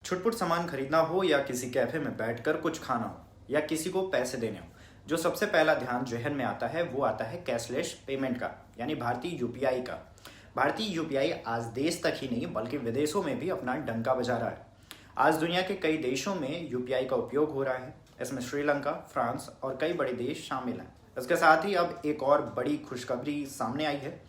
छुटपुट सामान खरीदना हो या किसी कैफे में बैठकर कुछ खाना हो या किसी को पैसे देने हो, जो सबसे पहला ध्यान जहन में आता है वो आता है कैशलेस पेमेंट का, यानी भारतीय यूपीआई का। भारतीय यूपीआई आज देश तक ही नहीं बल्कि विदेशों में भी अपना डंका बजा रहा है। आज दुनिया के कई देशों में यूपीआई का उपयोग हो रहा है। इसमें श्रीलंका, फ्रांस और कई बड़े देश शामिल हैं। इसके साथ ही अब एक और बड़ी खुशखबरी सामने आई है,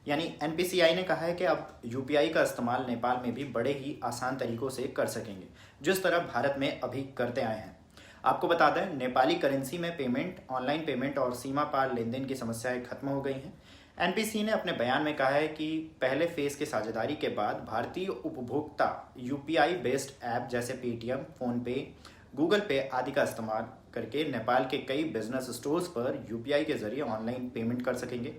यानी एनपीसीआई ने कहा है कि अब यूपीआई का इस्तेमाल नेपाल में भी बड़े ही आसान तरीकों से कर सकेंगे, जिस तरह भारत में अभी करते आए हैं। आपको बता दें, नेपाली करेंसी में पेमेंट, ऑनलाइन पेमेंट और सीमा पार लेन देन की समस्याएं खत्म हो गई हैं। एनपीसी ने अपने बयान में कहा है कि पहले फेज की साझेदारी के बाद भारतीय उपभोक्ता यूपीआई बेस्ड ऐप जैसे पेटीएम, फोन पे, गूगल पे आदि का इस्तेमाल करके नेपाल के कई बिजनेस स्टोर्स पर यूपीआई के जरिए ऑनलाइन पेमेंट कर सकेंगे।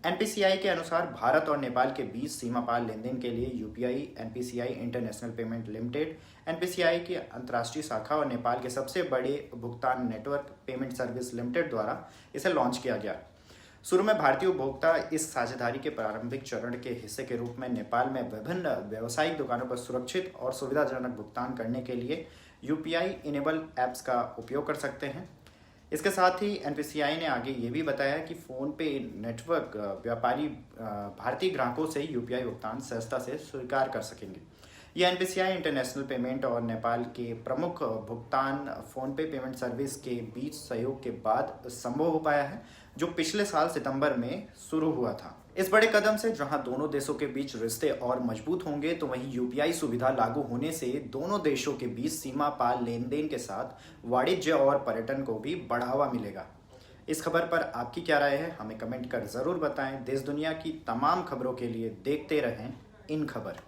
एनपीसीआई के अनुसार भारत और नेपाल के बीच सीमा पार लेन देन के लिए UPI NPCI international payment limited, NPCI की अंतर्राष्ट्रीय शाखा और नेपाल के सबसे बड़े भुगतान नेटवर्क पेमेंट सर्विस लिमिटेड द्वारा इसे लॉन्च किया गया। शुरू में भारतीय उपभोक्ता इस साझेदारी के प्रारंभिक चरण के हिस्से के रूप में नेपाल में विभिन्न व्यावसायिक दुकानों पर सुरक्षित और सुविधाजनक भुगतान करने के लिए यूपीआई इनेबल ऐप्स का उपयोग कर सकते हैं। इसके साथ ही एनपीसीआई ने आगे ये भी बताया कि फोन पे नेटवर्क व्यापारी भारतीय ग्राहकों से यूपीआई भुगतान सहजता से स्वीकार कर सकेंगे। यह एनपीसीआई इंटरनेशनल पेमेंट और नेपाल के प्रमुख भुगतान फोन पे पेमेंट सर्विस के बीच सहयोग के बाद संभव हो पाया है, जो पिछले साल सितंबर में शुरू हुआ था। इस बड़े कदम से जहां दोनों देशों के बीच रिश्ते और मजबूत होंगे, तो वहीं यूपीआई सुविधा लागू होने से दोनों देशों के बीच सीमा पार लेन देन के साथ वाणिज्य और पर्यटन को भी बढ़ावा मिलेगा। इस खबर पर आपकी क्या राय है, हमें कमेंट कर जरूर बताएं। देश दुनिया की तमाम खबरों के लिए देखते रहें इन खबर।